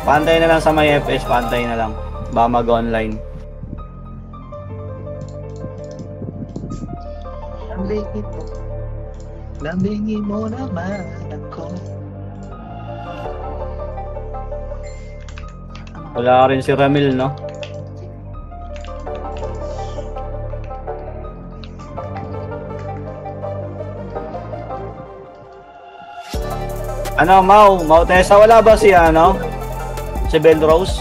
Pantay na lang sa may FS, pantay na lang. Baka mag-online. Lambingin mo naman ako. Wala rin si Ramil, no? Ano, Mau Tessa, wala ba si ano? Si Belrose?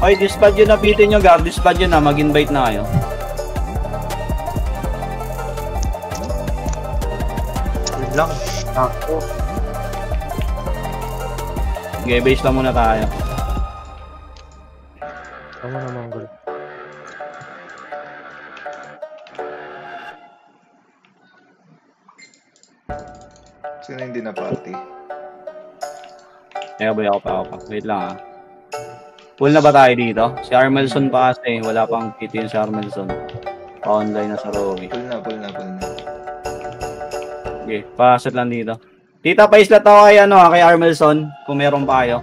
Oy, dispatch yun, napitin nyo, Gar. Dispatch yun na, mag-invite na kayo. Wait lang. Ako. Okay, base lang muna tayo. Tama na, Manggol. Sino hindi na party? Kaya ba ako pa? Wait lang, ah. Full na ba tayo dito? Si Armelson pa kasi, wala pang PT yun si Armelson. Pa-online na sa Rory. Pull na. Okay, pa-set lang dito. Tita, pa-islat ako kay, kay Armelson, kung meron pa kayo.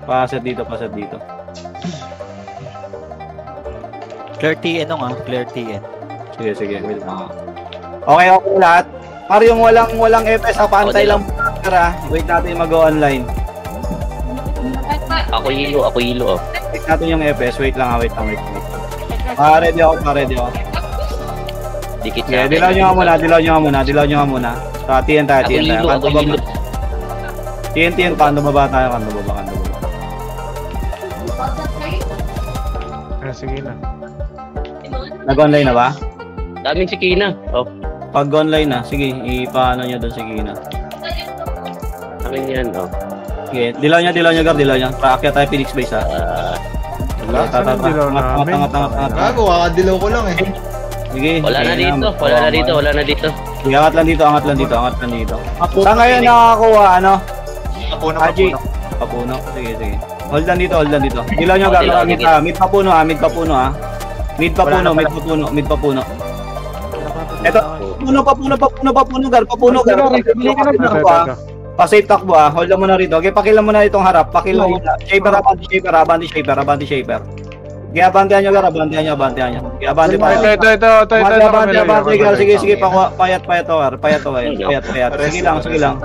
Pa-set dito. Clear TN nga, clear TN. Sige, wait lang. Okay lahat. Para yung walang FS, pantay lang para. Wait natin mag-go online. Ako hilo. Wait natin yung FS, wait lang. Ready ako. Dikit Yeah, na. dilaw nyo nga muna. Sa TN tayo. Ako hilo. TN, kando baba tayo, kando baba. Sige na. Nag-online na ba? Daming si Kina. Oh, Pag online na, sige, ipaano nyo doon si Kina. akin yan. Oh. Sige, dilaw nyo, Gar, dilaw nyo. Paakyat tayo Phoenix Base, ha? Saan yung dilaw namin? Gago, kakadilaw ko lang eh. Sige. Wala na dito. Sige, angat lang dito. Saan ngayon nakakakuha, Haji? Papuno. Sige. Hold lang dito. Dilaw nyo, Gar, mid papuno, Mid papuno. Eto, papuno, Gar. Pa-safe takbo, hold lang muna rito. Okay, pakilan mo na itong harap. Pakilan mo na. Shaper. Okay, abantihan nyo, Gar. Okay, abanti pa. Ito. Abanti, Gar. Sige, payat to, Gar. Payat. Sige lang.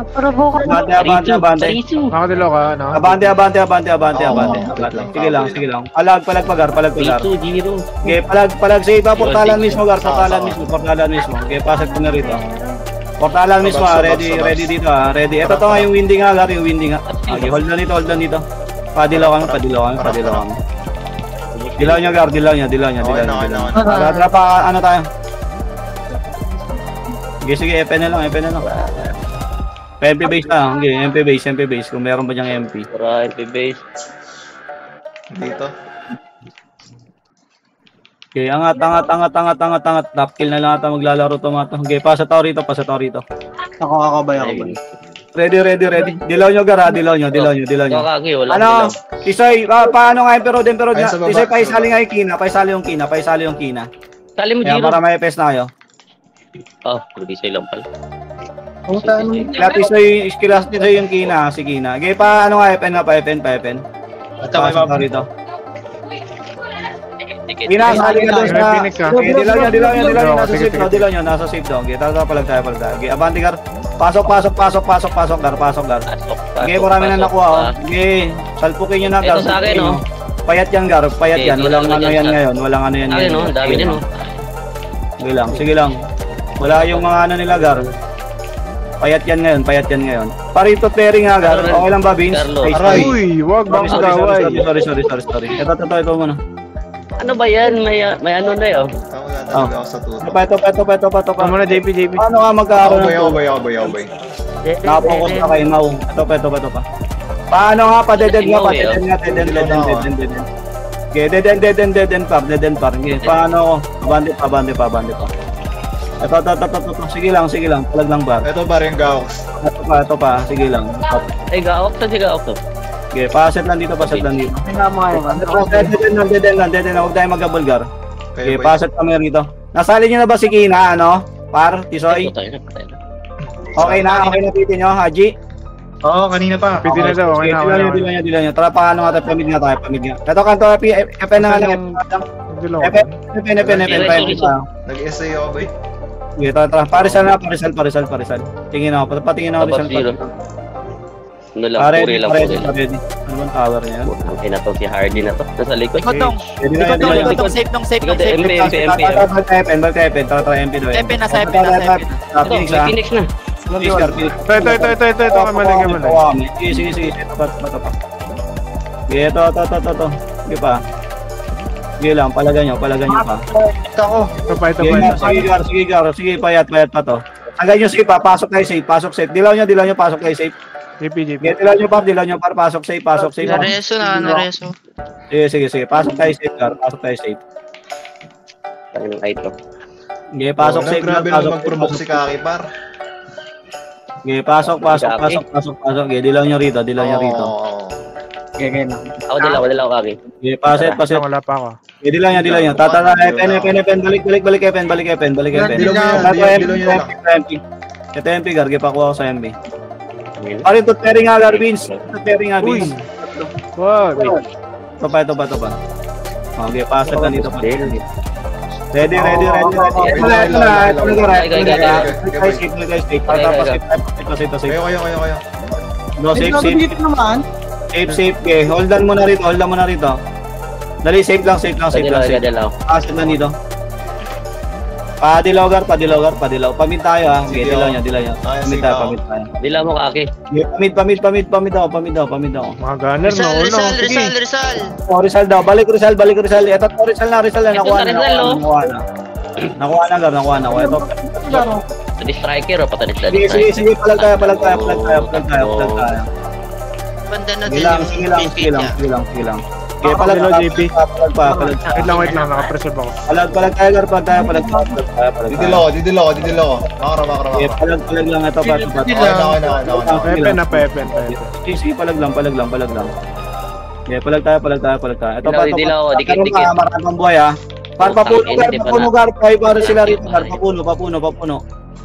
Abanti. Nakadilo ka, no? Abanti. Sige lang. Palag pa, Gar. Okay, palag safe pa. Portalan mismo, Gar. Portalan mismo. Okay, pasag ko na rito. Portalan mismo, ready dito, ready. Ito nga yung windy nga, Gar, Okay, hold na dito. Padilaw kami. Dilaw nyo, Gar, dilaw nyo. Tara pa, tayo. Sige, EP na lang. MP base na, MP base. Kung meron pa dyang MP. Para MP base. Dito. Okay, angat. Top kill na lang ata maglalaro to mga to. Okay, pasa tao rito. Ako kakabay. Ready. Dilaw nyo, Gar, dilaw nyo. Kakagi, wala. Tisoy, paano nga pero Tisoy, paisali nga yung Kina. Paisali yung Kina. Sali mo, Kaya Giro. para may FS na kayo. Oh, hindi sa'yo lang pala. Kaya Tisoy yung Kina, si Kina. Okay, paano nga, FN. At ako Pasa tao rito. Dikit. Kina, sali ka doon sa... Phoenix, ha? Okay, dilaw nyo, nasa safe, Okay, tara palag tayo. Okay, abanti, Gar. Pasok, Gar. Okay, marami na nakuha, Okay, salpukin nyo na, Gar. Ito sa akin, Payat yan, Gar. Yan. Walang ano yan ngayon. Akin, dami din, Sige lang. Wala yung mga nila, Gar. Payat yan ngayon. Parito pairing nga, Gar. Okay lang ba, Vince? Carlo. Aray. Uy, wag bang Sorry. daway. Ito muna. Ano ba yan? May ano na yun. Ako ako sa tuto. Ito pa. Ano na, JP? Paano nga magkakaroon ng Ako bay. Nakapokus na kay Mau. Ito pa. Paano nga pa? Dead nga. Okay, dead par. Okay, paano? Abante pa. Ito. Sige lang. Palag lang bar. Ito ba rin gaw? Ito pa. Sige lang. Ay, gaok to. Okay, paset lang dito. Dead lang. Huwag tayo mag-gabol, Gar. Okay, paset kami rito. Nasali niyo na ba si Kina, Par, Tisoy? Patay na. Okay na pitin nyo, Haji. Oo, kanina pa. Pwede na daw, okay na, okay na. Dila nyo. Tara, paano nga tayo, pamid nga. Ito kanto, FN na nga lang. Dilaw. FN. Nag-essay ako, boy. Sige, tara. Parisal. Tingin ako, patingin ako. Above zero. Ano lang, puri lang. Ready. Ano bang tower niya? Okay na to, si Hardy na to. Nasa likod. Likod dong. Likod dong. Safe nung safe. MP. Tara, MP daw. MP na sa Ito, may Phoenix na. Ito, kamali. Sige. Ito pa. Sige, ito. Sige pa. Sige lang, palagan nyo pa. Ito pa. Sige, Gar. Sige, payat pa to. Sagay nyo, sige pa. Pasok tayo safe. Dilaw nyo, pasok tayo safe. JP. Sige, dilaw nyo par. Pasok safe. Nareso. Sige. Pasok tayo safe, Gar. Tangin ng ito. Sige, pasok safe. Grabe naman mag-provoke si Kaki, par. Sige, pasok. Sige, dilaw nyo rito. Oo. Ako dalaw kaki. Sige, paset. Wala pa ako. Sige, dilaw nyo. Tatara, FN. Balik FN. Dilaw nyo lang. Ito MP, Gar. Pakuha ko sa MP. Pare, tuteri nga, Gar, Vince. Wag. Ito pa. Okay, paset na dito pa. Ready. Kayo. No, safe. Safe. Okay, holdan mo na rito. Dali, safe lang. Dalaw. Paset na dito. Padilaw. Pamid tayo ha. Okay, dilaw nyo. Pamid tayo. Dila mo kaki. Pamid ako. Mga gunner, no. Rizal. Rizal daw. Balik Rizal. Ito to, Rizal na. Nakuha na. Ito. Pati striker o patalis na. Sige. Palag tayo. Banda na Sige din lang. yung Okay, palag JP. Wait lang, nakapreserve ako. Palag tayo. Didilo ko. Makara. Okay, palag lang. Ito pa. Pepe na. Sige, palag lang. Okay, palag tayo. Ito pa. Dilaw, dikit. Maraming buhay ha. Papuno Gar. Para sila rito. Papuno.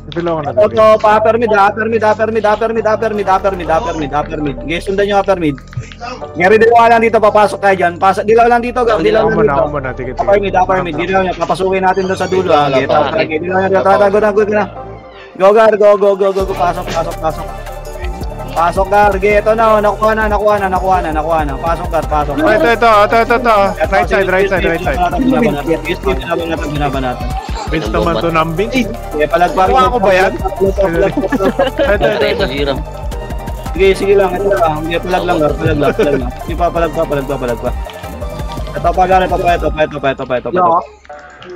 Dilaw na. Ito, upper mid. Okay, sundan nyo upper mid. Ngeri dilaw lang dito, papasok tayo dyan. Dilaw lang dito, Gar. Dilaw lang dito. Ako muna. Tigit. Upper mid. Dilaw nyo, papasukin natin doon sa dulo. Okay, dilaw nyo. Tatago na. Go, Gar. Go. Pasok, Gar. Okay, ito na. Nakuha na. Pasok, Gar. Ito. Right side. Binaban natin. Vince naman to ng Vince. Okay, palagpag. Ako ba yan? Zero. Sige lang, ito lang. Hindi, palag lang. Sige pa, palag pa. Ito pa, Gar, ito pa.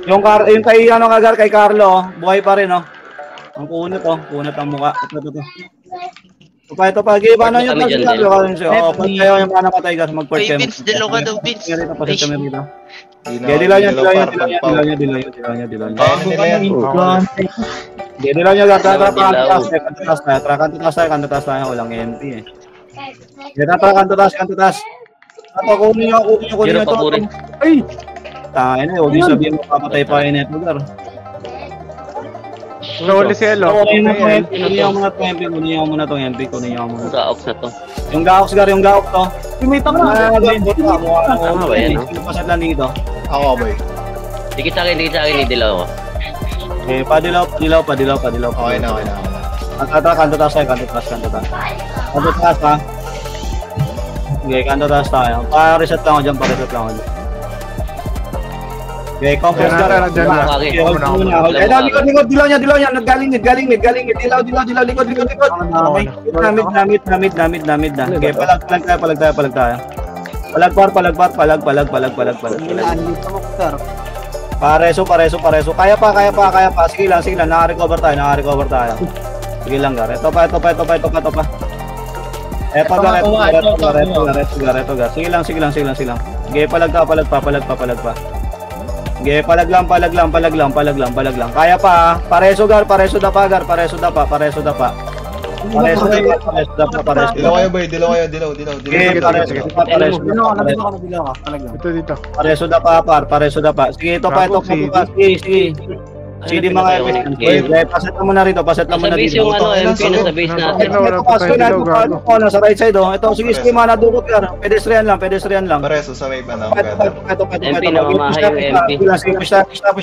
Yung kay, Gar, kay Carlo, buhay pa rin, oh. Ang kunot ang mukha. Ito pa. Sige, paano yung pag kayo yung paano patay, Gar, mag-port kayo. Vince, dilaw ka daw, Vince. Dilaw nyo. Dilaw nyo, Gar, kanto taas tayo, walang MP eh. Kanto taas. Kunin nyo ito. Ay! Tayo na, huwag yung sabihin mo papatay pa kayo neto, Gar. Nawali si Elo. Kunin nyo muna itong MP. Gaox na to. Yung gaox, Gar, to. Tumitang na. Pasat lang dito. Ako, boy. Dikit sa akin, dilaw ko. Okay, padilaw. Okay na. Kanto taas tayo. Kanto taas ha. Okay, kanto taas tayo. Pa-reset lang ako dyan. Okay, compress Gar. Likod. Dilaw niya. Naggaling. Dilaw. Likod. Namit na. Okay, palag tayo. Palag. Pareso. Kaya pa. Sige lang. Naka-recover tayo. Sige lang, Gar. Ito pa. Eto, Gar. Sige lang. Okay, palag pa. Okay, palag lang. Kaya pa. Pareso, Gar. Pareso da pa. Dilaw kayo, boy. Dilaw. Okay, pareso. Ito dito. Pareso da pa. Sige, ito pa. Sige. CD mga FS. Okay, paset lang muna rito, paset lang Nasa muna base dito. yung ano, MP nasa base natin. Ito paso na ito, nasa right side oh. Ito sige schema na dukot yan. Pedestrian lang. Pareso sa may ano. Ito. MP, namamahay yung MP. Push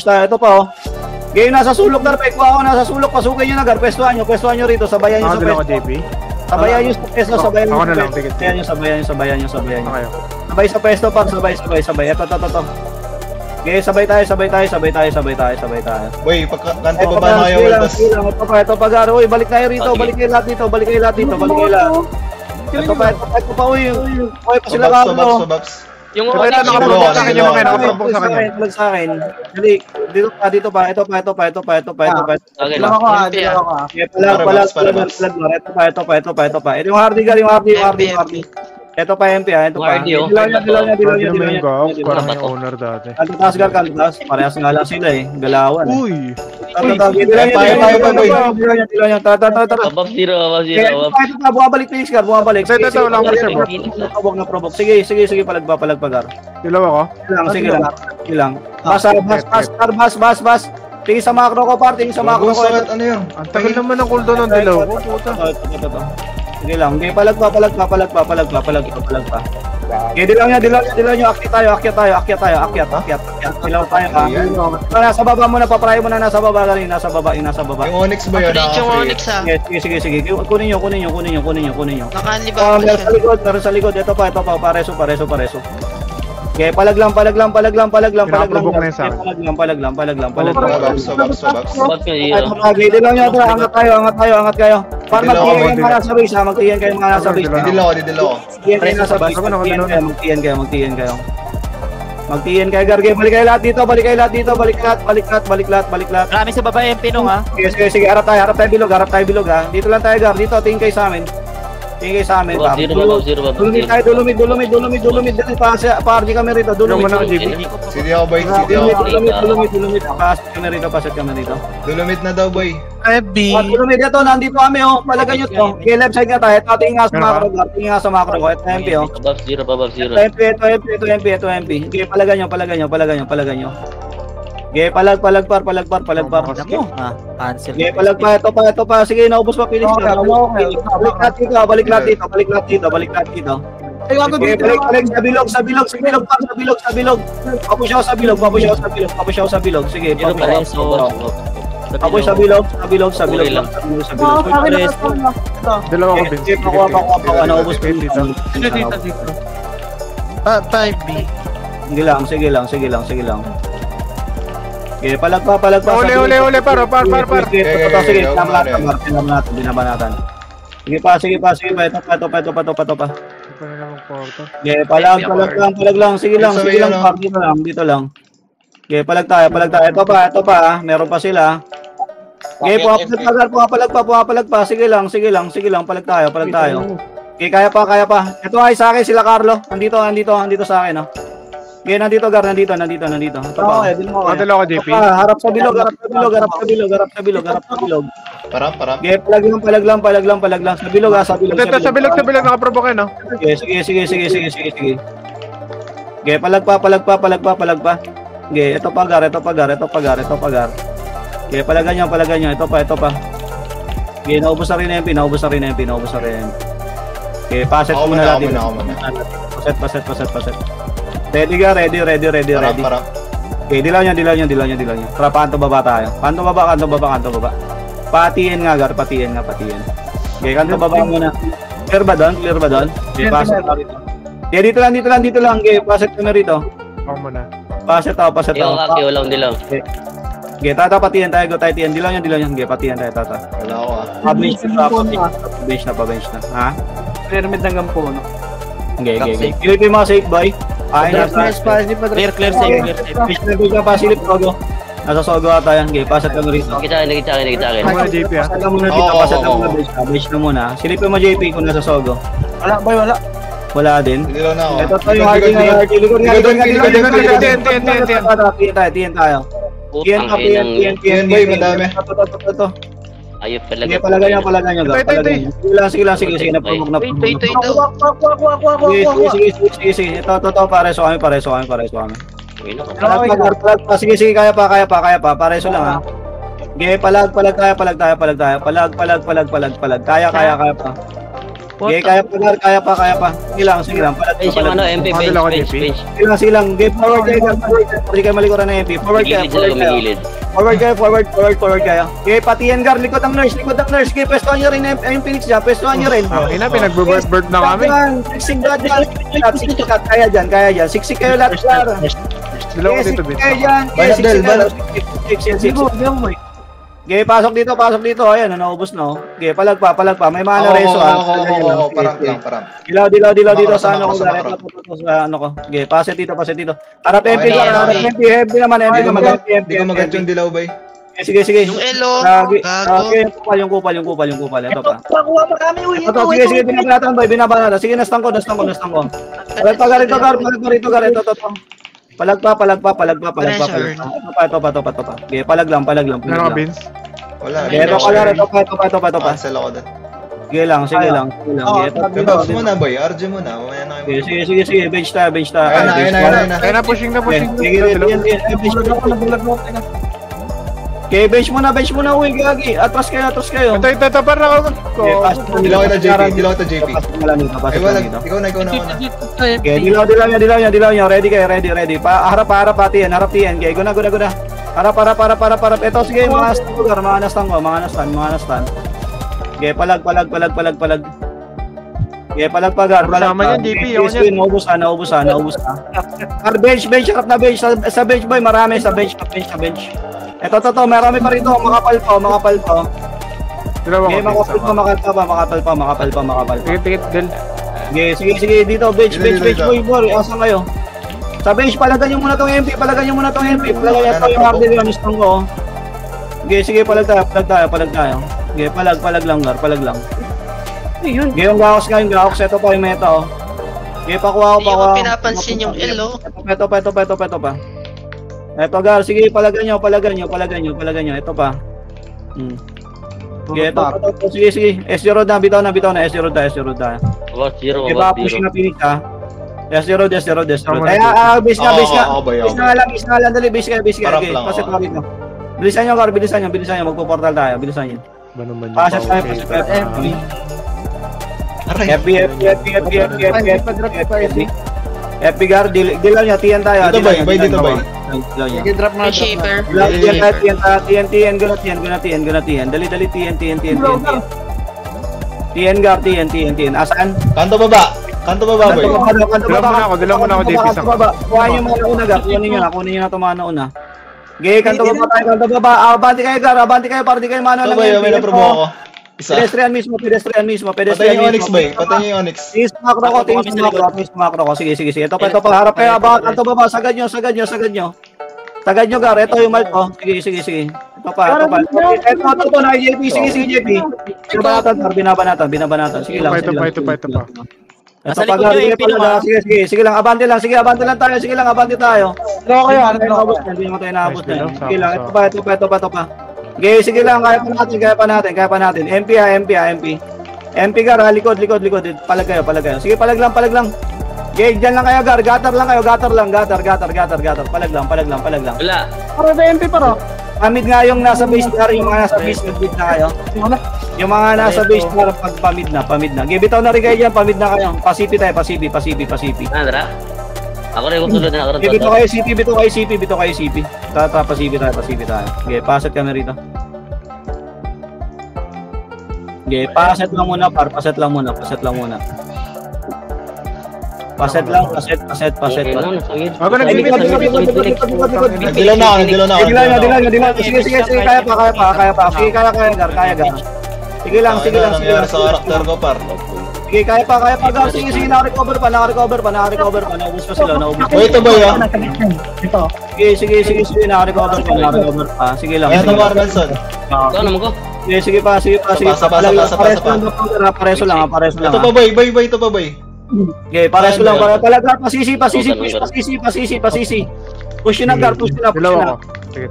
tayo. Ito pa oh. Ngayon nasa sulok na Pek, ako nasa sulok, pasukin nyo na gar, pwestuhan nyo rito, sabayan nyo sa Ako pwesto. JP. Sabayan nyo sa pwesto, sabayan nyo Ako sa na lang, pwesto. tigit. Sabayan nyo. Okay. Sabay sa pwesto par, sabay. Ito. Okay, sabay tayo. Boy, pagkante Ito pa ba na kayo weldas? Ito pa gar, uy, balik tayo rito, balik kayo lahat dito. Ito pa, uy, pa sila ka, Subabs. Yung Ito, nakaprovoke sa akin yung mga nakaprovoke sa kanya. Lag sa akin. Dali, dito pa. Ito pa. Okay lang. MP ah. Ito pa. Ito yung Hardy. Ito pa MP ito pa. Hardy, oh. Dilaw Hindi naman yung gaw, niya. parang yung owner dati. Kantas. Parehas nga lang sila eh. Galawan. Uy! Dilaw niya. Tara. Above zero. Ito pa, bumabalik please, Gar. Bumabalik. Ito, wala akong reserve. Provoke. Sige, palagpagar. Dilaw ako? Sige lang. Bas. Tingin sa macro ko, par. Tingin sa macro ko. Ano yun? Ang tagal naman ng cooldown ng dilaw ko, puta. Ito. Sige lang. Okay, palagpa. Okay, dilaw niya. Akyat tayo. Dilaw tayo ka. Nasa baba muna, paprayo mo na nasa baba galing. Nasa baba. Yung Onyx ba yun? Complete yung Onyx ah. Sige. Kunin nyo. Naka-unlibat pa siya. Meron sa likod. Ito pa. Pareso. Okay, palag lang. Pinaprovoke na yun sa akin. Palag. Subabs. Above yung zero. Okay, dilaw niya. Angat kayo. Para magtiyan kayo mga nasa base, magtiyan kayo mga nasa base. Didilo ko. Magtiyan kayo. Magtiyan kayo, Garge. Balik kayo lahat dito. Balik lahat. Marami sa baba MP nung ha. Sige. Harap tayo bilog ha. Dito lang tayo, Gar. Dito, tingin kayo sa amin. Above zero. Dulumid. Dali pa, RG kami rito. Dulumid. CD ako boy. Dulumid. Paset kami rito. Dulumid na daw boy. Dulumid ito, nandito kami oh. Palagan nyo to. Okay, left side nga tayo. Ito, tingin nga sa macro ko. Ito MP oh. Above zero. Ito MP. Okay, palagan nyo. Okay, palagpar. Cancel. Okay, palagpa. Ito pa. Sige, naubos pa. Finish ka. Balik lahat dito. Okay, balik sa bilog. Papush ako sa bilog. Sige, Zero pa rin. So, papush sa bilog. Dilaw ako, Vince. Pakuha, naubos pa dito. 5B. Sige lang. Okay, palagpa. Uli, par. Sige, binabanatan. Sige pa. Ito pa. Okay, palag lang. Sige lang, dito lang. Okay, palag tayo. Ito pa, meron pa sila. Okay, pumapalag pa. Sige lang, palag tayo. Okay, kaya pa. Ito ay sa akin, sila Carlo. Nandito sa akin, oh. Okay, nandito, Gar, nandito. Ito pa. Dilaw ako, JP. Harap sa bilog. Parap. Okay, palag lang. Sa bilog. Ito, sa bilog nakaprovoke no? Okay, sige. Okay, palag pa. Okay, ito pa gar. Okay, palagan nyo. Ito pa. Okay, naubos na rin MP. Okay, paset Ako muna natin. ako muna. Paset. Ready. Parap. Okay, dilaw niya. Tara, kanto baba tayo. Kanto baba. Patiin nga, Gar. Patiin. Okay, kanto baba muna. Clear ba doon? Okay, paset na rito. Okay, dito lang. Okay, paset kami rito. Ako muna. Paset ako. yung kaki, walang dilaw. Okay, tata, patiyan tayo. Go tayo, tiyan. Dilaw niya. Okay, patiyan tayo, tata. Wala ako ah. Bench na. Ha? Pyramid ng gampuno. Okay. Pilipin mga safe, boy. Ayun na. Clear safe. Fish na bigla pa, silip Sogo. Nasa Sogo ata yan. Okay, paset kami rito. Nakita akin. Ako muna, JP ah. Paset ka muna dito, bench na muna. Silipin mo, JP, kung nasa Sogo. Wala. Wala din. Didilaw na ako. Ito yung Hardy. Likod nga. Tiyan tayo. Putang boy, madami. Ito. Ayop Sige, talaga. palagan nyo. Sige lang. Napumog na. Sige. Ito, pareso kami. Uy, naku. Sige, kaya pa. Pareso lang ha. Okay, palag tayo. Palag. Kaya pa. Okay, kaya pa. Sige lang. Palag. Bench yung ano, MP, bench, Model ako, bench, JP. bench. Sige lang. Okay, forward kayo. Hindi kayo malikuran ng MP. Forward Gilid sila gumigilid. Forward kayo. Okay, pati yan, Gar. Likod ang nurse. Okay, pwestuhan nyo rin yung Phoenix dyan. Pwestuhan nyo rin. Okay na, pinag-bird na kami. Siksik lahat. Kaya dyan. Siksik kayo lahat. Dalawa ko dito, Vince. Banat. Okay, pasok dito. Ayan, naubos na. Okay, palag pa. May mana reso. Oo, parang. Dilaw dito sa ano ko. Makakasama, Sa ano ko. Okay, paset dito. Harap MP Okay, lang. Harap okay. MP naman. Hindi ko magat yung dilaw, bay. Sige. Yung elo, Okay, gago. yung kupal. Ito pa. Ito, sige, binaba natin. Sige, nastang ko. Palag pa rito, Gar. Ito. Palag pa. Ito pa. Okay, palag lang. Ano ka, Vince? Wala. Ito pa. Cancel ako doon. Sige lang. Rebuffs mo na, boy. RG mo na. Mamaya na kayo. Sige. Bench tayo. Ayun na. Kaya na, pushing na. Sige, okay, bench mo na, uy, gagi. Atras kayo. Ito, para ako. Dilaw kita, JP. Ay, wala. Ikaw na. Okay, dilaw niya. Ready kayo. Harap pati yan. Okay, guna. Harap. Ito, sige, mga nastan. Okay, palag. Okay, palag. Kasama yan, JP, yun yan. Naubos na. Bench, harap na bench. Sa bench, boy, marami. Sa bench. Ito, marami pa rito. Makapal pa. Dalawa Okay, ko, Vince. makapal pa. Tikit, Del. Okay, sige, dito, bench, boy, asan kayo? Sa bench, palagan nyo muna tong MP, palagan nyo ito yung hardware yun, istong ko. Okay, sige, palag tayo. Okay, palag lang. Okay, yung gahos, ito pa yung meta, oh. Okay, pakuha Hindi ko pinapansin yung elo. Ito pa. Ito, Gar, sige, palagan nyo. Ito pa. Okay, ito. Sige. S0 na, bitaw na. S0 da. About zero, Okay, about pushing zero. na Phoenix, ha. S0. Tama Kaya, base ka. Oo, bay. Base na lang, dali, base ka. Parang Okay, lang, paset oo. ka rito. Bilisan nyo, Gar, bilisan nyo. Magpo-portal tayo, bilisan nyo. Ba naman yung Paset tayo. FB, Gar, dilaw nyo, tiyan tayo. Dito, bay. Dito, bay. Dilaw nyo. May shaper. TN, guna TN. Dali, TN. TN, Gar, TN. Asaan? Kanto baba, boy. Dilaw muna ako, JP. Kuhain yung mga nauna, Gar. Kunin nyo na ito mga nauna. Okay, kanto baba. Abanti kayo, para di kayo manual Ito, bay. May naprobo ako. Isa. Pedestrian mismo. Patay yung Onyx, bay. Patay yung Onyx. Tingis makro ko. Sige. Ito pa, harap kayo. Kanto baba, sagad nyo. Sagad nyo, Gar. Ito yung Malto. Sige. Ito pa. Ito na, JP. Sige, JP. Binabanatan. Sige lang. Ito pa. Ito pa, Gar. Sige lang. Abante lang tayo. Hindi mo tayo naabot na. Sige lang. Ito pa. Okay, sige lang. Kaya pa natin. MP. MP, Gar. Likod. Palag kayo. Sige, palag lang. Okay, dyan lang kayo, Gar. Gatar lang. Palag lang. Wala. Para sa MP para. Pamid nga yung nasa base, Gar. Yung mga nasa base, nag-bid na kayo. Yung mga nasa base, para pag pamid na. Okay, bitaw na rin kayo dyan. Pamid na kayo. Pasipi tayo. Andra? Ako rin kung tulad na ako Okay, bitaw kayo CP. Pasipi tayo. Okay, paset kami rito. Okay, paset lang muna. Paset lang. Ako Dilaw na ako. Dilaw. Sige, kaya pa. Sige, kaya, Gar. Sige lang. Nangyari sa karakter ko, par. Sige, kaya pa, Gar. Sige, naka-recover pa. Naubos pa sila. Boy, ito, boy, ah. Sige, naka-recover pa. Sige lang. Kaya ito, Marvelson. Ito naman ko. Sige pa. Pareso lang. Ito pa, boy. Ito pa, boy. Okay, pareso lang. Palag, pasisi. Push yun na, Gar. Dilaw ako. Sige.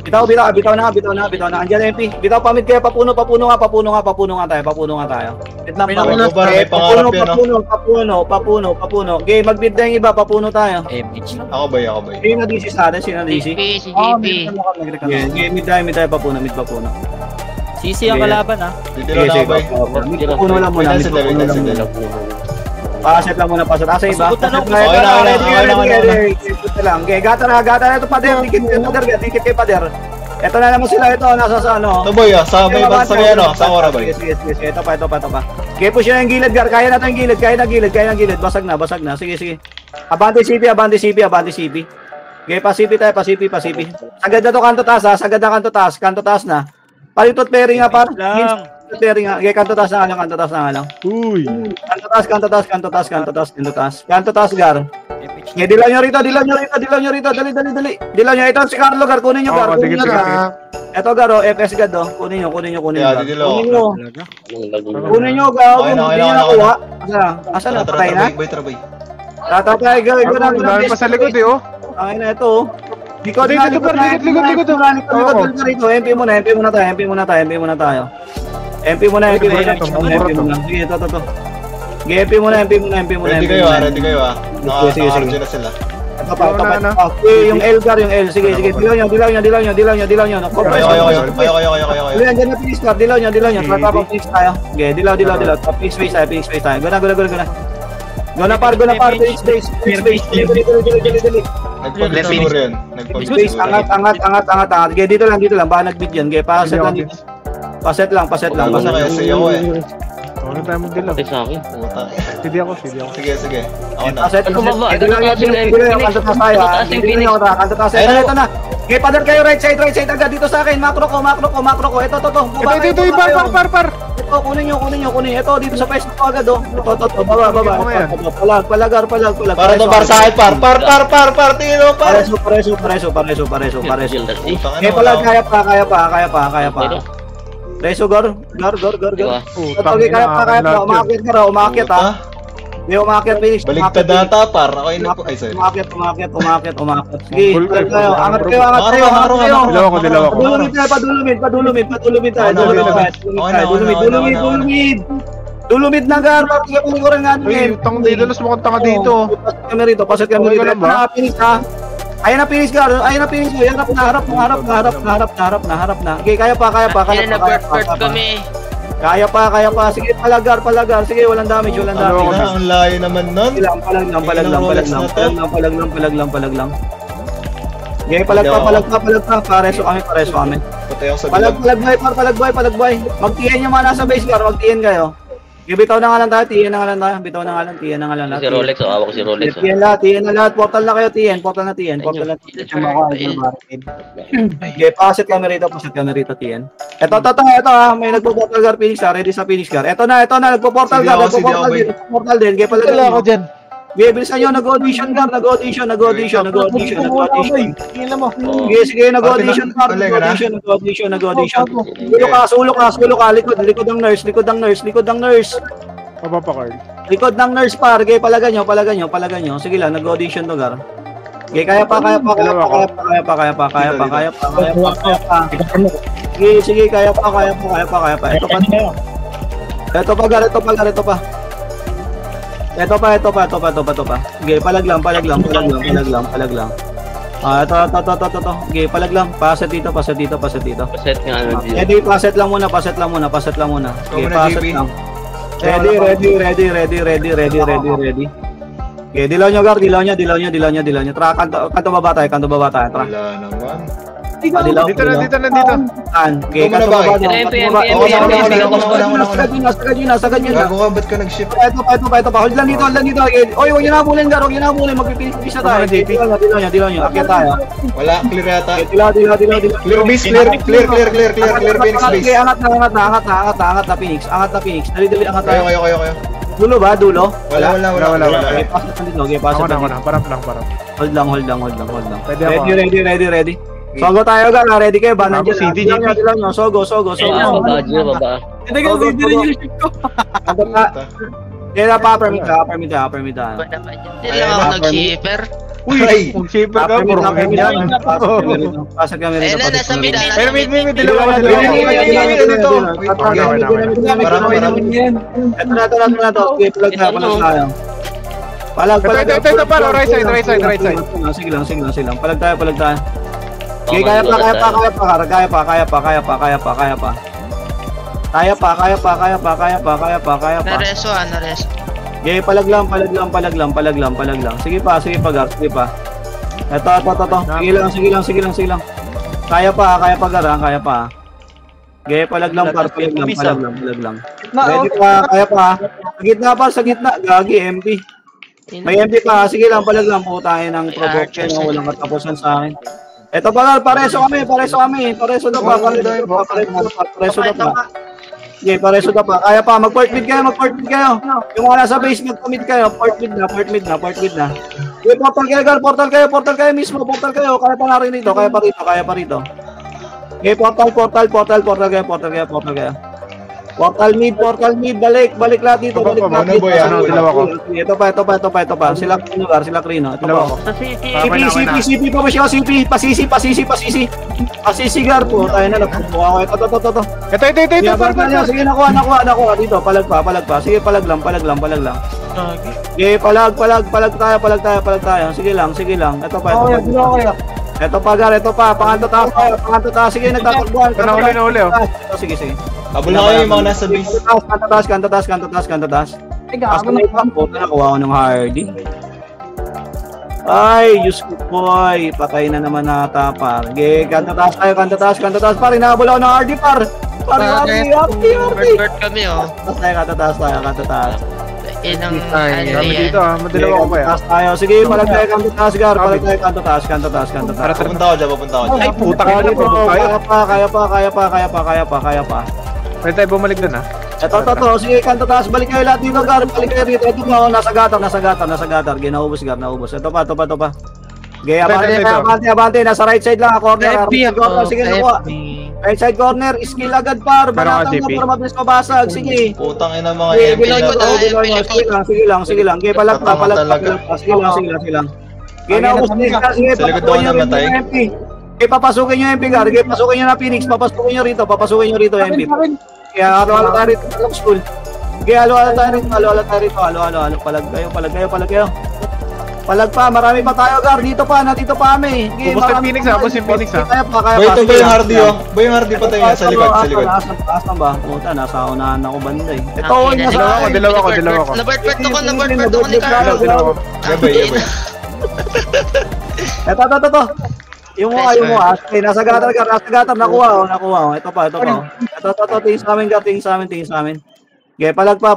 Bitaw na. Andiyan MP. Bitaw pamid kayo, papuno nga tayo. Wait lang, May pangarap yan, papuno. Okay, mag-bid na yung iba, papuno tayo. MH lang. Ako ba? Sino na DC sa atin? Sino na DC? Si JP. Okay, mid tayo, papuno. CC ang kalaban ah. Dito lang ako, bay. Mid papuno lang muna. Paset lang muna. Asa iba? Masugot na lang. Ready. Okay, gata na ito pader. Dikit kay pader. Ito na naman sila, ito nasa sa ano. Ito boy, sa may sa ora boy. Sige. Ito pa. Okay, push na yung gilid, Gar. Kaya na yung gilid. Basag na. Sige. Abante CP. Okay, pa-CP tayo. Sagad na to, kanto taas na. Palitot pairing nga par. Pairing nga. Okay, kanto taas na lang. Uy. Kanto taas, Gar. Okay, dilaw nyo rito. Dali. Dilaw nyo. Ito si Carlo, Gar. Kunin nyo, Gar. Ito, Gar, FS God, oh. Kunin nyo, Gar. Kunin nyo, Gar. Hindi nyo nakuha. Asa na? Patay na? Trabay. Tatapay, Gar. Dami pa sa likod eh, oh. Ay na ito, oh. Likod. Likod. MP muna tayo. Sige, ito. MP muna. Ready kayo ah. Naka-RG na sila. Ito pa. Okay, yung L, Gar, yung L. Sige. Dilaw nyo. Kayo. Diyan na Phoenix, Gar. Dilaw nyo. Tatapang Phoenix tayo. Okay, dilaw. Phoenix face tayo. Guna par. Phoenix face. Dali. Nagpagsiguro yan. Space, angat. Okay, dito lang. Baka nag-beat yan. Okay, paset lang dito. Paset lang. Ako na kaya sa'yo ako eh. Ano tayo magdilaw? Patay sa akin. Puta. Sige ako. Sige. Ako na. Paset. Kumaba. Ito lang yung kanto taas tayo. Kanto taas. Ito na. Okay, padar kayo right side agad dito sa akin. Makro ko. Ito. Ito, par. Ito, kunin nyo. Ito, dito sa pwesto ko agad, oh. Ito, baba. Palagar. Para to par sa akin, par. Tino, par. Pareso. Okay, Pala. kaya pa. Reso, Gar. Okay, kaya pa. Umakit, ha. May umakit, Phoenix. Baliktad data, par. Ako yun. Ay, sorry. Umakit. Sige, angat kayo. Dilaw ako. Padulumid tayo. Dulumid na, Gar. Pakinggan ko rin nga. Uy, tang dito. Mukhang tanga dito. Paset kami rito. Phoenix, ha. Ayan na, Phoenix, Gar. Harap na. Okay, kaya pa. Yan na bird kami. Kaya pa. Sige, palagar. Sige, walang damage. Ang layo naman nun. Palag lang. Okay, palag pa. Pareso kami. Patay ako sa bilag. Palag. Magtiyan nyo mga nasa base, Gar. Magtiyan kayo. Okay, bitaw na nga lang tayo. Tiyan na nga lang. Si Rolex, awa ko si Rolex. Tiyan na lahat. Portal na kayo, Tiyan. Portal na Tiyan. Okay, paset kami rito, Tiyan. Ito, ha. May nagpo-portal, Gar, Phoenix, ha. Ready sa Phoenix, Gar. Ito na. Nagpo-portal, Gar. Nagpo-portal din. Okay, palag ako dyan. Okay, bilisan nyo. Nag-audition, Gar. Nag-audition. Sige, nag-audition, Gar. Nag-audition. Sulok ka. Likod ng nurse. Papa pa, Carl. Likod ng nurse, par. Okay, palagan nyo. Sige lang, nag-audition to, Gar. Okay, kaya pa. Sige, kaya pa. Ito pa, Gar. Ito pa. Okay, palag lang. Ito. Okay, palag lang. Paset dito. Paset nga ano dito. Ready, paset lang muna. Okay, paset lang. Ready. Okay, dilaw nyo, Gar. Dilaw nyo. Tara, kanto baba tayo. Tara. Wala naman. Dilaw. Dito na. Okay, kanto baba. Sagad nyo na. Gago ka, ba't ka nag-ship? Ito pa. Hold lang dito. Oy, huwag nyo na habulin, Gar. Magpipisa tayo. Dilaw nyo. Akyat tayo. Wala, clear yata. Dilaw. Clear base, clear Phoenix base. Okay, angat na Phoenix. Dali, angat tayo. Kayo. Dulo ba? Wala. Okay, pasit lang dito. Okay, pasit lang. Parang. Hold lang. Pwede ako. Ready. Sogo tayo, Gar. Ready kayo ba? Ako, CD, Dilaw nyo. Sogo. Baba. Hindi ko yung ship ko. Kaya pa, permit. Ba naman yun? Hindi lang ako nag-shipper. Uy, kung shaper ka, puro ganyan. Pasok kami rito. Ayun na, nasa mid, nasa Pero mid. may dalawa ka, dalawa ka. Ito na to. Okay, palag tayo. Palag. Ito, palo, right side. Sige lang. Palag tayo. Okay, kaya pa. Nareso. Okay, palag lang. Sige pa, Gar. Sige pa. Ito. Sige lang. Kaya pa, Gar, kaya pa. Okay, palag lang. Ready pa, kaya pa. Sa gitna. Gagi, MP. May MP pa. Sige lang, palag lang. Putangin ng provoke na walang katapusan sa akin. Ito pa, pareso kami. Pareso na pa. Okay, pareso na pa. Kaya pa, mag-port mid kayo. Yung mga nasa base, mag-commit kayo. Port mid na. Okay, portal kayo mismo. Kaya pa narin ito, kaya pa rito. Okay, portal kayo. Portal mid, balik lahat dito. Ito pa. Sila Krino. Ito pa. CP pa ba siya? Pasisi Gar po. Tayo na, napupuha ko. Ito. Sige, nakuha. Dito, palag pa. Sige, palag lang. Okay, palag tayo. Sige lang. Ito pa. Ito pa, Gar. Panganto taas. Sige, nagtatakbuhan. Nahuli. Sige. Habol na kayo yung mga nasa base. Kanta taas. Basta may pampo, nakuha ko ng Hardy. Ay, Diyos ko boy. Patay na naman nata, par. Okay, kanta taas. Par, inahabol ako ng Hardy, par. Hardy. Bird kami, oh. Kanta taas. Inang Dami dito ha, madalawa ko pa yan. Taas tayo. Sige, palag tayo kanta taas, Gar. Kanta taas. Pupunta ako dyan. Ay, puta ka na po. Kaya pa. Pwede tayo bumalik dun ha. Ito. Sige, kanta taas. Balik kayo lahat dito, Gar. Balik kayo dito. Ito pa, nasa gatar. Naubos, Gar. Ito pa. Okay, abante. Nasa right side lang, corner. Sige, nakuha. Right side corner, skill agad, par. Banatan na para mabilis mabasag. Sige. Putang ina mga MP na to. Sige lang. Okay, palag pa. Sige lang. Okay, naubos na. Sige, papasukin nyo MP, Gar. Papasukin nyo na Phoenix. Papasukin nyo rito, MP. Kaya halo tayo rito. School. Okay, halo tayo rito. Palag kayo. Palag pa, marami pa tayo, Gar. Dito pa kami. Okay, Ubus yung Phoenix ha. Kaya pa. Boy, ito ba yung Hardy oh? Boy, yung Hardy pa tayo sa likod. Asan ba? Puta, nasa unahan ako banda eh. Ito, Dalawa ko. Nabird ako ni Carlo. Dalawa ko. Yabay. Ito. Yung mukha. Okay, nasa gatar, nakuha ko. Ito pa. Ito, tingin sa amin. Okay, palag pa.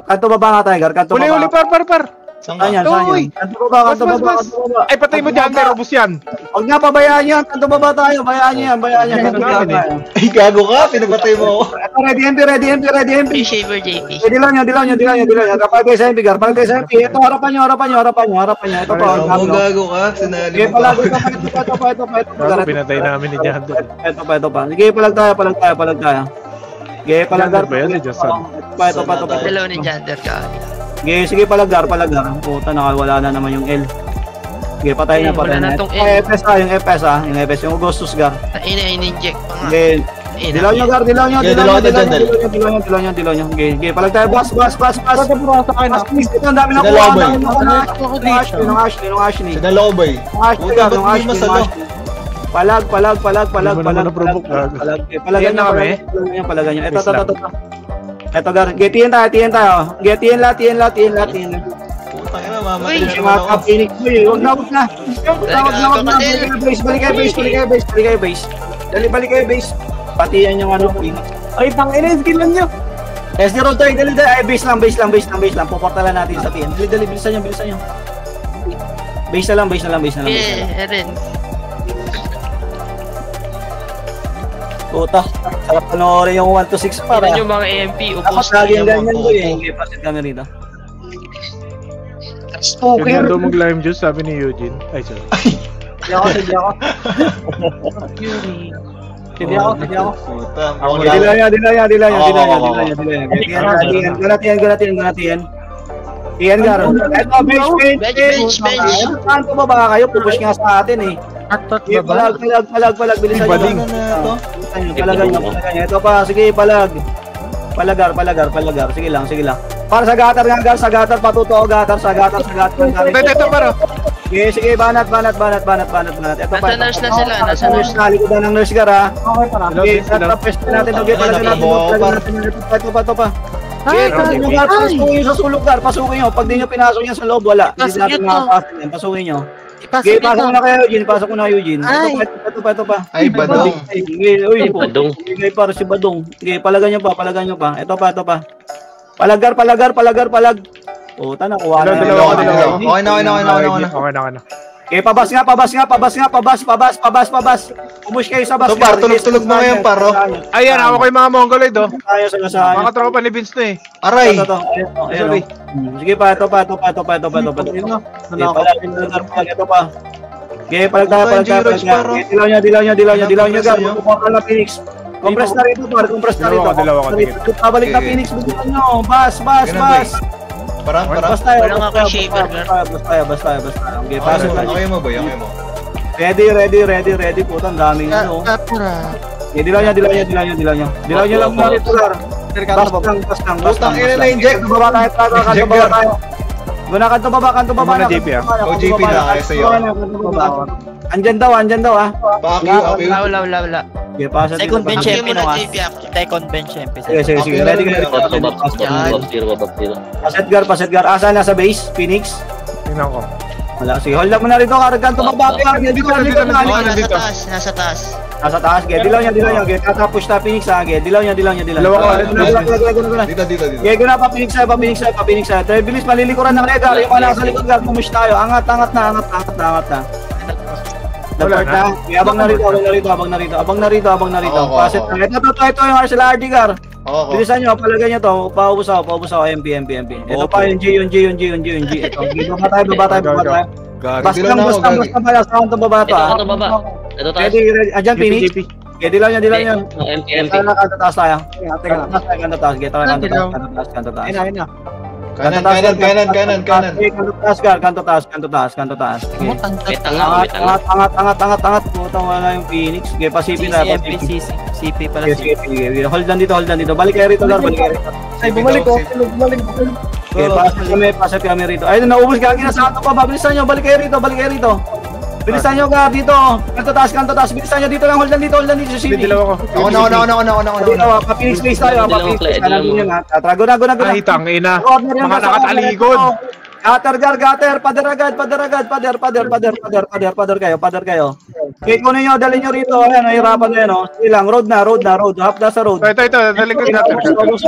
Kanto baba nga tayo, Gar. Kanto baba. Uli, par. Saan yan? Kanto baba. Ay, patay mo dyan, pero ubus yan. Huwag nga, pabayaan yan. Kanto baba tayo. Bayaan niyo yan. Kanto baba tayo. Ay, gago ka. Pinapatay mo ako. Ito, ready MP. Shaver JP. Dilaw nyo. Kapag kayo sa MP, Gar. Palag kayo sa MP. Ito, harapan nyo. Ito pa. Ang gago ka. Sinali Okay, mo palag. pa. Ito. Pinatay namin ni Jander. Ito pa. Sige, palag tayo. Okay, palag, Gar. Jander ba yan? Jason. Ito pa. Dalawa ni Jander ka. Sige, palag, Gar. Puta, nakawala na naman yung L. Sige, patay na. Wala na tong L. Yung FS, yung Augustus, Gar. Ina-inject pa nga. Okay. Dilaw nyo, Gar. Dilaw nyo. Okay, palag tayo. Bas. Ito, ang dami na kuha. Nung Ashley. Sinalo ko, boy. Puta, ba't di masalo? Palag. Yan na kami. Palagan nyo. Ito, Gar. Tiyan tayo. Tiyan lahat. Putang ina, mamatayin siya Mga ako. Phoenix mo yun. Huwag na. Balik kayo base. Balik kayo base. Pati yan yung ano. Ay, tangina, skill lang nyo. S0 tayo, dali. Ay, base lang. Puportalan natin sa TN. Dali, bilisan nyo. Base na lang. Eren. Puta, sarap panoorin yung 1 to 6 para. Tignan yung mga AMP. Ako Ubus lagi yung na yung ganyan mga ko eh. Okay, pasit kami rito. Yun daw mag-lime juice, sabi ni Eugene. Ay, sorry. Hindi ako. Puta, Dilaw niya. Ganatian. Iyan gar. Eto, bench. Bench. Saan ko ba kayo? Pupush nga sa atin eh. Atot ba ba? Palag. Bilisan Baling. nyo. Palagan nyo. Ito pa, sige, palag. Palagar. Sige lang. Para sa gatar nga, gar. Sa gatar, patuto gatar. Sa gatar. Ito, paro. Sige, banat. Ito pa. Nasa nurse na sila, nasa nurse. Nalikodan ng nurse gar ha. Okay, Hello, tatapest natin. Okay, palagan natin. Ito pa. Pasukin nyo sa sulok gar. Pasukin nyo. Pag di nyo pinasok yan sa loob, wala. Hindi natin makapasok yan. Pasukin nyo. Okay, pasok ko na kayo, Eugene. Pasok ko na, Eugene. Ito pa. Ay, badong. Uy, Badong. Sige, para si Badong. Sige, palagan nyo pa. Ito pa. Palagar. O, tana, kuha na. Dalawa. Okay na. Okay, pabas nga. Pupush kayo sa bas. So, par, tulog mo ngayon, paro. Ayan, ako ko yung mga Mongoloid, oh. Tayo sa Mga tropa ni Vince to, eh. Aray. Sorry. Sige pa, ito pa. Ito pa. Okay, palag tayo. Dilaw niya, gabo. Kukuha na Phoenix. Compress na rito, par. Dalawa ko. Pabalik na Phoenix. Bukuhan nyo. Bas. Parang. Bas tayo. Walang ako shaver, Bas tayo. Okay, pasok na. Okay mo, boy. Okay mo. Ready. Putang daming ano. Okay, dilaw niya. Dilaw niya lang muna rito, par. Bas lang. Putang ina na inject. Kanto baba tayo. Guna kanto baba Muna na. JP, ah. O, JP na, kaya sa'yo. Andyan daw ah. Fuck you. Wala. Okay, pasok dito. Second bench Okay, champion muna, ah. JP after. Second bench champion. Sige. Ready ka na. Babab zero. Pasetgar. Asa nasa base? Phoenix? Tingnan ko. Wala. Sige, hold up mo na rito. Kanto baba. Dito. Dito. Nasa taas. Nasa taas. Okay, dilaw niya. Okay, tatapos na Phoenix ha. Okay, dilaw niya. Dalawa ko. Dito. Okay, guna pa Phoenix ha. Tayo bilis malilikuran ng Edgar. Yung mga nasa likod guard, pumush tayo. Angat na. Dapat na. Abang na rito. Paset na. Ito yung Marcel Ardigar. Oo. Bilisan nyo, palagan nyo to. Paubos ako. MP. Ito pa yung G. Ito. Baba tayo. Basta pala. Saan itong baba to ha? Ito taas. Ready. Adyan Phoenix. JP. Okay, dilaw niya. MP. Kanto taas tayo. Kanto taas. Kanto taas. Kanan. Kanto taas. Okay. May tanga. Angat. Putang wala yung Phoenix. Okay, pasipin na. CP pala. Sige. Hold lang dito. Balik kayo rito. Ay, bumalik ko. Okay, pasok kami rito. Ay, naubos ka. Kinasaan pa ba? Bilisan nyo. Balik kayo rito. Bilisan nyo ka dito. Kanto taas. Bilisan nyo dito lang. Hold lang dito sa CP. Dalawa ko. Ako na. Dito, pa-Phoenix space tayo. Trago na. Ay, tangina. Mga nakataligod. Gater, pader kayo. Okay, kunin nyo, dalhin nyo rito. Ayan, nahirapan na yan, oh. Sige lang, road na. Hap na sa road. Ito. Naligod natin. Ubus.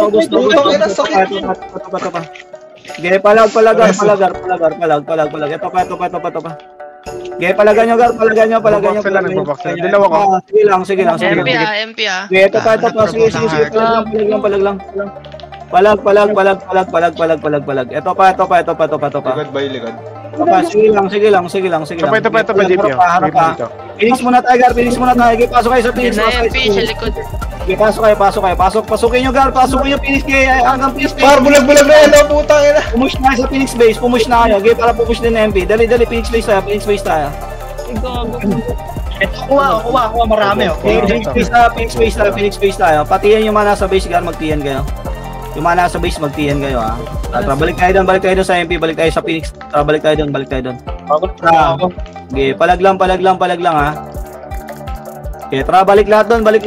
Okay, palag. Ito pa. Okay, palagan nyo. Nagbabak sila. Dalawa ko. Sige lang. MP ah. Okay, ito pa. Sige. Palag lang. Palag. Ito pa. Likod. Sige lang. Ito pa, JP. Harap pa. Phoenix muna tayo, Gar. Okay, pasok kayo sa Phoenix. Yun na MP sa likod. Okay, pasok kayo. Pasukin nyo, Gar. Pasukin nyo Phoenix hanggang Phoenix base. Par, bulag na yan. Putang ina. Pumush na kayo sa Phoenix base. Pumush na kayo. Okay, para pupush din ng MP. Dali. Phoenix base tayo. Kuha. Marami. Okay, Phoenix base tayo. Patiyan yung mga nasa base, Gar. Magtiyan kayo. Yung mga nasa base, magtiyan kayo, ha. Balik tayo doon sa MP. Balik tayo sa Phoenix. Balik tayo doon. Okay, palag lang, ha. Okay, balik lahat doon. Balik.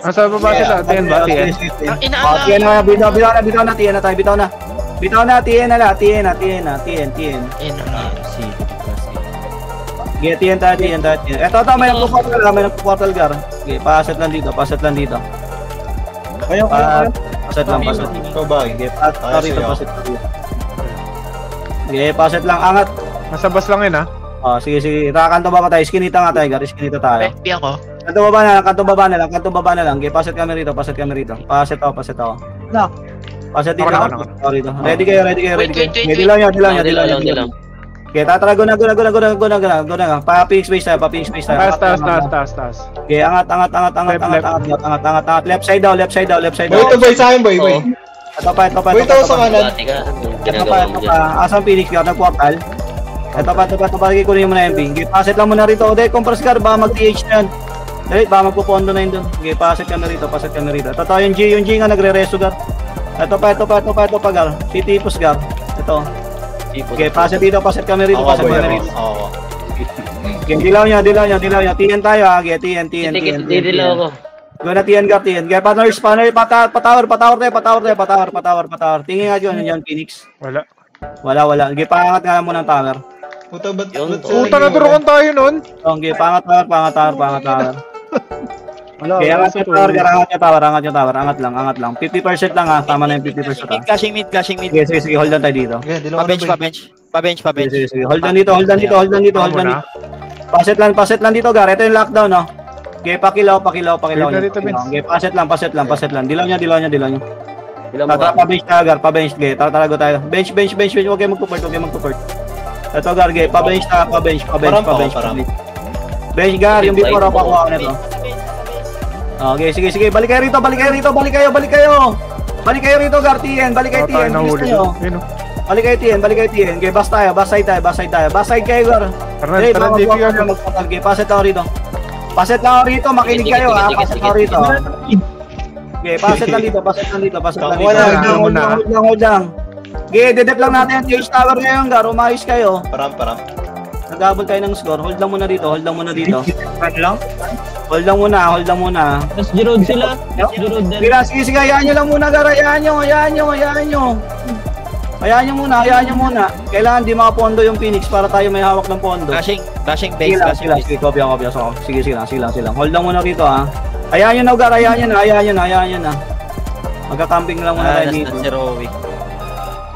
Nasa baba sila. TN ba? TN. TN na. Bitaw na. TN na. Okay, TN tayo. Ito, may nagpo-portal, Gar. Okay, paset lang dito. Paset lang. Kabay. Okay, paset lang. Angat. Nasa bus lang yun, ha? Sige. Kanto baba tayo. Skinita nga tayo, Gar. Skinita tayo. MP ako. Kanto baba na lang. Okay, paset kami rito. Paset ako. Paset dito. Rito. Ready kayo. Wait. Dilaw niya. Okay, tatrago na. Pa-Phoenix space tayo. Taas. Okay, angat. Left side daw. Boy, ito boy sa akin, boy. Ito pa. Wait, ako sa kanan. Bati ka. Ito pa. Asang Phoenix Guard, nag-portal. Ito pa. Sige, kunin mo na MP. Sige, paset lang muna rito. Dahil compress guard, baka mag-TH na yan. Dahil, baka magpupondo na yun dun. Sige, paset ka na rito. Totoo yung G nga nagre-reso guard. Ito pa, guard. Si Tipos guard. Ito. Okay, paset dito, paset kami rito. Ako. Okay, dilaw niya. TN tayo ha. Okay, TN. Didilaw ako. Gawin na TN guard, TN. Okay, partners, patower tayo. Tingin nga yun, Phoenix. Wala. Okay, pangat nga muna ng tower. Puta, ba't Puta, naturukan tayo nun. Okay, pangat tower. Okay, angat yung tower. Angat lang. 50% lang ha. Tama na yung 50% ha. Clashing mid. Sige, hold on tayo dito. Pa-bench. Sige. Hold on dito. Paset lang dito, Gar. Ito yung lockdown, no. Okay, pakilaw. Okay, paset lang. Dilaw niya. Dilaw mo Tatra ka. pa-bench na, Gar. Pa-bench. Okay, tatalago tayo. Bench. Huwag kayo magpuport. Ito, Gar. Okay, pa-bench. Bench, Gar. Yung before ako ako nito. Okay, sige. Balik kayo rito. Balik kayo rito, Gar. TN. Balik kayo, TN. Bilis nyo. Balik kayo, TN. Okay, bas tayo. Bas-side kayo, Gar. Hey, Tara, JP yun. Okay, paset lang rito. Makinig kayo, ha. Paset lang rito. Okay, paset lang dito. Hold lang. Okay, dedep lang natin yung TH tower ngayon, Gar. Umayos kayo. Param. Nag-abot kayo ng score. Hold lang muna dito. Hold lang muna. Tapos Giroud sila. Giroud din. Sige, hayaan nyo lang muna, Gar. Hayaan nyo muna. Kailangan di makapondo yung Phoenix para tayo may hawak ng pondo. Clashing base. Sige, copy. Sige lang. Hold lang muna rito, ha. Hayaan nyo na, Gar. Hayaan nyo na. Magka-camping lang muna tayo dito. Si Rowie.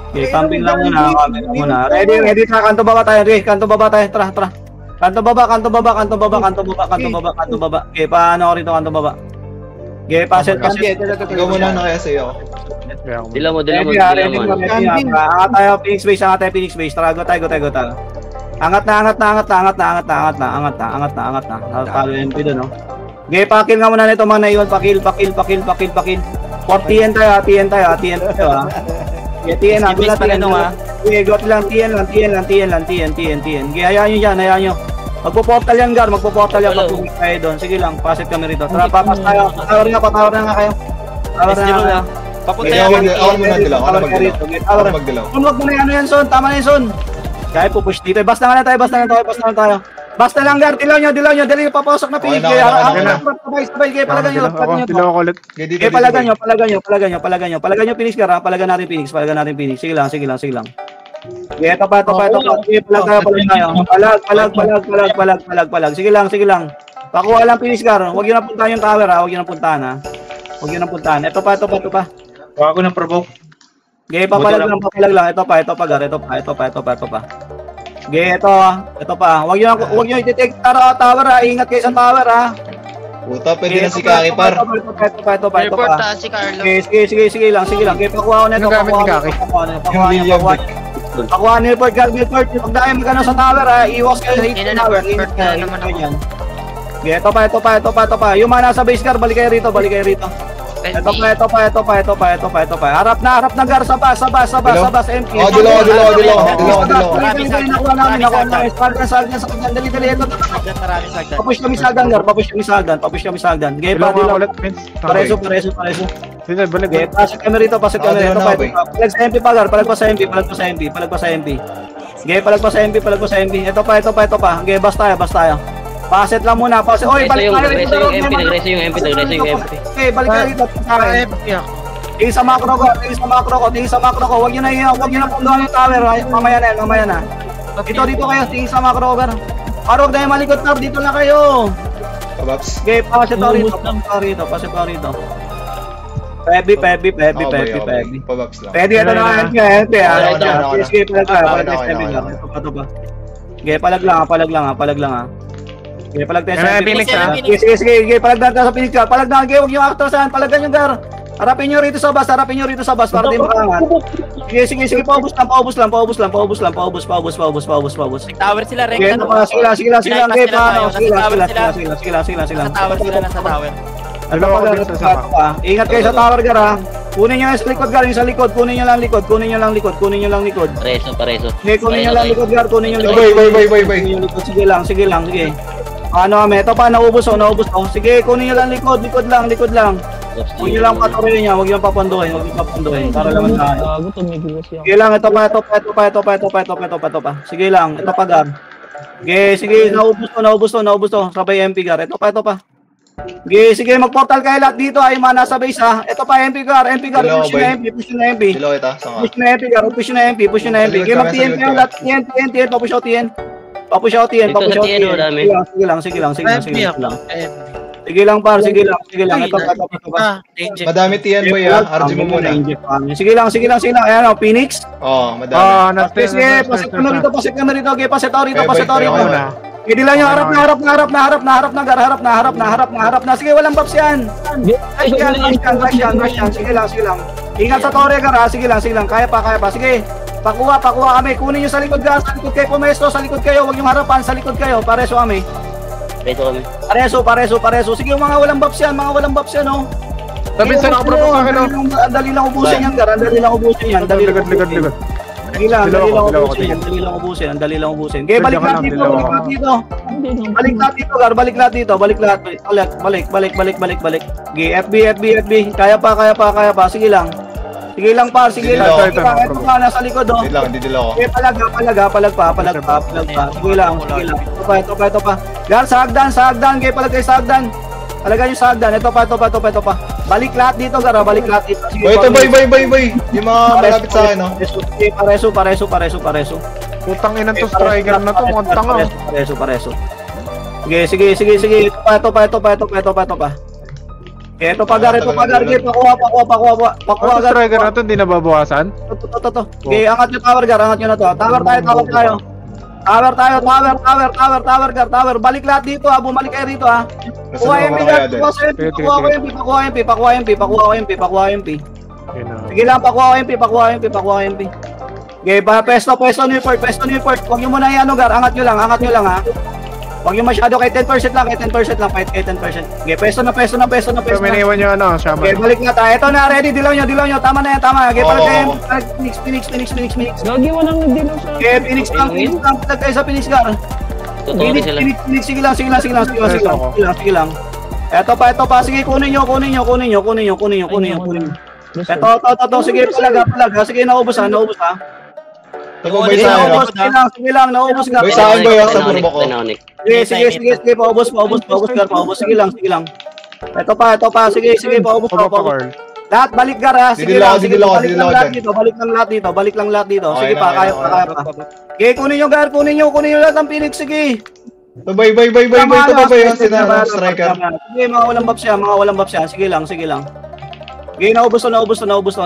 Okay, camping lang muna. Ready. Kanto baba tayo. Tara. Kanto baba. Okay, paano ako rito kanto baba? Okay, paset. Ikaw muna na kaya sa'yo. Dilaw mo. Angat tayo, Phoenix base. Tara, go tayo. Angat na. Talo yung MP doon, no? Okay, pakil nga muna nito mga naiwan. Pakil. 40 tayo, TN tayo, ha. Okay, TN ha. Okay, got lang, TN lang. Okay, hayaan nyo. Magpo-portal yan, Gar. Pag tumig tayo doon. Sige lang, paset kami rito. Tara, papas tayo. Patawar na nga kayo. Papunta Ako muna magdilaw. Huwag mo na yan, Son. Tama na yan, Son. Kaya pupush dito. Basta na tayo. Basta lang, Gar. Dilaw nyo. Dali, papasok na pig. Sabay. Kaya palagan nyo. Palagan nyo, Phoenix, Gar. Palagan natin, Phoenix. Sige lang. Okay, ito pa. Okay, palag. Sige lang. Pakuha lang, Phoenix, Gar. Huwag yun na puntahan yung tower, ha. Huwag yun na puntahan. Ito pa. Huwag ako ng provoke. Okay, papalag lang. Ito pa, Gar. Ito pa. Okay, ito pa. Huwag nyo i-take tower, ha. Ingat kayo sa tower, ha. Puta, pwede na si Kaki, par. Ito pa. Report si Carlo. Okay, sige lang. Okay, pakuha ko na ito. Pakuha ni report, Gar. Pag dahil magano sa tower, ha. Iwas kayo sa hit tower. Okay, ito pa. Yung mga nasa base, Gar, balik kayo rito. Ito pa. Harap na, Gar, sa bas, MP. Dilaw. Nakuha namin. Sagdan sa kanya. Dali. Ito. Papush kami sagdan. Okay, pa, dilaw. Pareso. Sige, balik. Okay, pasit kami rito. Ito. Palag sa MP pa, Gar. Palag pa sa MP. Okay, palag pa sa MP. Ito pa. Okay, basta. Paset lang muna. Oy, balik tayo rito. Nagreso yung MP. Okay, balik tayo rito. Tingin sa macro ko. Huwag nyo na punduhan yung tower. Mamaya na. Dito kayo. Tingin sa macro ko, Gar. Huwag na yung malikot, Gar. Dito na kayo. Pabaps. Okay, paset ko rito. Pebi. Pabaps lang. Pwede, ito na MP. Sige, palag tayo. Ito pa. Okay, palag lang, ha. Okay, palag tayo sa Phoenix, ha? Sige, palag na sa Phoenix, Gar. Palag na, huwag yung actor saan. Palagan yung, Gar. Harapin nyo rito sa bus para di makangat. Sige, paubos lang. Tower sila, Sige, sige lang. Okay, paano? Sige lang. Nasa tower. Ingat kayo sa tower, Gar, ha. Kunin nyo yung sa likod, Gar, yung sa likod. Kunin nyo lang likod, kunin nyo lang likod, kunin nyo lang likod. Pareso. Sige, kunin nyo lang likod, Gar, kunin nyo likod. Bay. Kunin nyo likod, sige lang. Ano kami, ito pa, naubos oh. Sige, kunin nyo lang likod lang. Huwag nyo lang patuloy niya, huwag nyo papanduhin. Para lang tayo. Gago, tumigil siya. Sige lang, ito pa. Sige lang, ito pa, Gar. Sige, naubos to. Sabay MP, Gar. Ito pa. Sige, mag-portal kayo lahat dito. Ay, mga nasa base ha. Ito pa, MP, Gar. Push na MP. Dilo kita, sama. Push na MP. Sige, mag-TN kayo lahat. TN, papush out TN. Sige lang. Sige lang, par. Ito. Madami TN boy ha. RG mo muna. Sige lang. Ayan o, Phoenix. Madami. Sige, pasit ka na rito. Pasit ako rito. Hindi lang yung harap na. Sige, walang buffs yan. Rush yan. Sige lang. Ingat sa Torre, Gar, ha. Sige lang. Kaya pa. Sige. Pakuha kami. Kunin nyo sa likod, Gar. Sa likod kayo, pumesto. Sa likod kayo. Huwag yung harapan. Sa likod kayo. Pareso kami. Pareso. Sige, mga walang buffs yan, oh. Sabi sa nakapropo sa akin, oh. Ang dali lang ubusin yan, Gar. Dali lang ubusin. Dali lang ubusin. Okay, balik lahat dito. Gar. Balik lahat dito. Balik. Okay, FB. Kaya pa. Sige lang, par. Sige lang. Ito pa, nasa likod, oh. Hindi dilo ako. Okay, palag pa. Sige lang. Ito pa. Gar, sa hagdan. Okay, palag kayo sa hagdan. Palagay nyo sa hagdan. Ito pa. Balik lahat dito, Gar. Sige, Ito, bay. Yung mga malapit sa akin, no? Pareso. Putang inang to striker na to, mukhang tanga. Pareso. Sige. Ito pa. Ito pa, Gar. Pakuha, Ang Gar. striker na to, hindi nababawasan? Ito. Okay, angat nyo tower, Gar. Angat nyo na to. Tower tayo. Tower, Gar. Balik lahat dito, ha. Bumalik kayo rito, ha. Pakuha MP, Gar. Pakuha MP. Sige lang, pakuha MP. Okay, pesto Newport. Huwag nyo muna yan, Gar. Angat nyo lang, ha. Huwag yung masyado, kay 10% lang, fight kay 10%. Okay, peso na. So, miniwan nyo ano, Shaman. Okay, balik na tayo. Ito na, ready, dilaw nyo. Tama na yan. Okay, palag kayo. Phoenix. Gagi, walang nagdilaw siya. Okay, Phoenix lang. Palag kayo sa Phoenix, Gar. Phoenix, sige lang. Ito pa. Sige, kunin nyo. Ito. Sige, palag. Sige, naubos ha. Sige lang, naubos, Gar. Boy, sa akin, boy, sa turbo ko. Sige, paubos, Gar. Sige lang. Ito pa. Sige, paubos. Lahat, balik, Gar, ha. Sige lang, balik lang lahat dito. Sige pa, kaya pa. Okay, kunin nyo, Gar. Kunin nyo lahat ng Phoenix, sige. Bay. Ito ba yung striker? Sige, mga walang buffs yan. Sige lang. Okay, naubos to.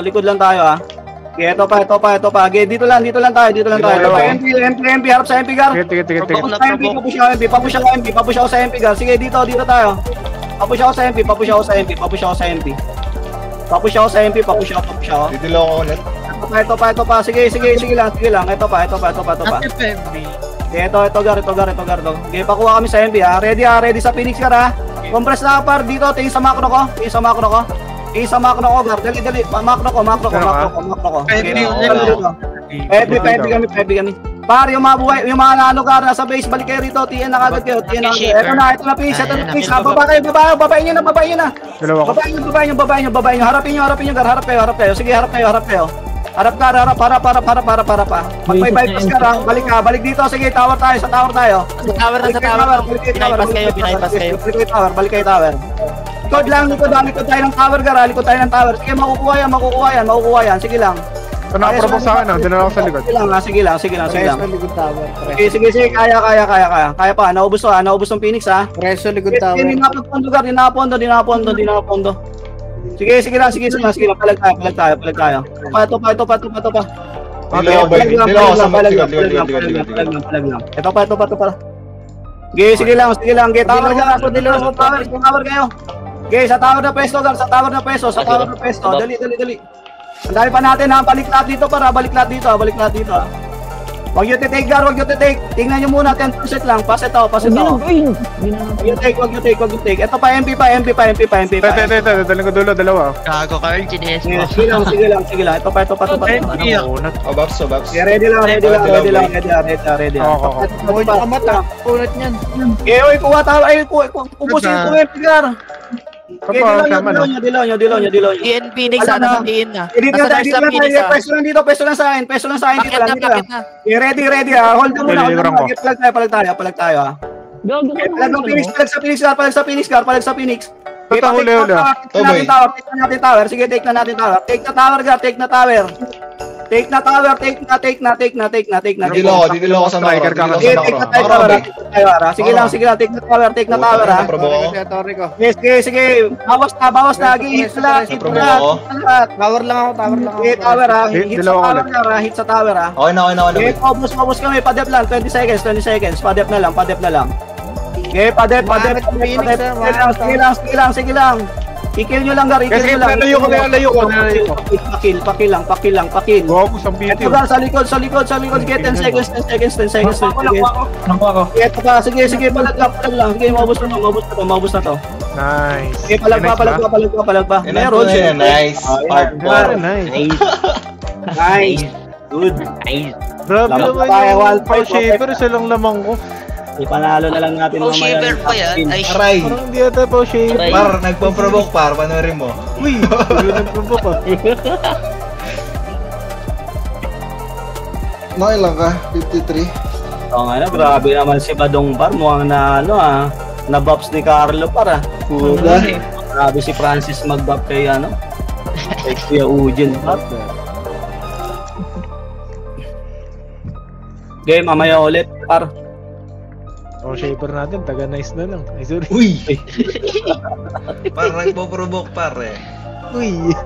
Likod lang tayo, ha. Okay, ito pa. Okay, dito lang tayo. MP, harap sa MP, Gar. Tige. Papush ako sa MP, Gar. Sige, dito tayo. Papush ako sa MP. Hindi dilo ako ulit. Ito pa. Sige lang. Ito pa. Ito, Gar. Okay, pakuha kami sa MP, ha. Ready sa Phoenix, Gar, ha. Compress na par dito. Tingin sa macro ko. Gar. Dali. Macro ko. FB kami. Par, yung mga nano, Gar, nasa base, balik kayo rito. TN na kagad kayo. Ito na, Phoenix. Babayin nyo na. Babayin nyo. Harapin nyo, Gar. Harap kayo. Sige, harap kayo. Harap, Mag-bypass ka, ha. Balik dito. Sige, tower tayo. Balik kayo, tower. Likod tayo ng tower, Gar. Sige, makukuha yan. Sige lang. So, nakapropo sa akin, dinala ko sa likod. Sige lang. Sige, kaya pa. Naubos ng Phoenix, ha. Preso likod tower. Hindi napondo. Sige lang. Palag tayo. Ito pa. Ito pa. Sige lang. Tower kayo. Okay, sa tower na pesto, Gar. Dali. Ang dami pa natin, ha. Balik lahat dito, ha. Wag yung take, Gar, wag yung take. Tingnan nyo muna, 10% lang. Pass it out, pass it out. Wag yung take, wag yung take. Ito pa, MP pa. Daling ko dulo, dalawa. Gago ka, Gines mo. Sige lang. Ito pa. Unat. Babs. Ready lang. Uy, kamata. Unat niyan. Oy, kuha tayo. Ay, ubusin ko MP, Gar. Kapag sama na. Dilaw nyo. TN Phoenix, sana tiin na. Dito Nasa tayo, nurse lang Phoenix ah. peso lang sa akin dito lang. Bakit na? Ready ah. Hold on muna. Deliveran ko. Palag tayo ah. Gago ka Palag ng Phoenix, palag sa Phoenix. Ba't ang huli? Take natin tower. Sige, take na natin tower. Take na tower. Take na. Dito ako sa Striker ka. Sige, take na tower. Sige lang. Take na tower ah. Sige. Bawas na. Hit na. Tower lang ako. Tower ah. Hit sa tower ah. Okay na. Okay, pabos kami. Padep lang. 20 seconds. Padep na lang. Okay, padep. Sige lang. I-kill nyo lang, Gar. Kasi nalayo ko. Pakil lang. Gago sa video. Ito Gar, sa likod. Sige, 10 seconds. Ito pa, sige, palag lang. Sige, maubos na to. Nice. Sige, palag pa. Meron. Nice. Nice. Good. Grabe Lamang naman tayo, yung Walford. shaper, isa lang lamang ko. Ipanalo na lang natin Oh, shiver pa yan. Ay, Aray. Parang hindi ata pa shaper. Par, nagpo-provoke par. Panoorin mo. Uy, yun ang pumpa pa. Nakailang ka? 53? Oo nga na, grabe naman si Badong Par. Mukhang na-buffs ni Carlo Par ah. Puta. Grabe si Francis mag-buff kay kay Kuya Ujin Par. Game, mamaya ulit Par. Oh, shaper natin, taga nice na lang. Ay, sorry. Uy! Par, nagpo-provoke par eh. Uy.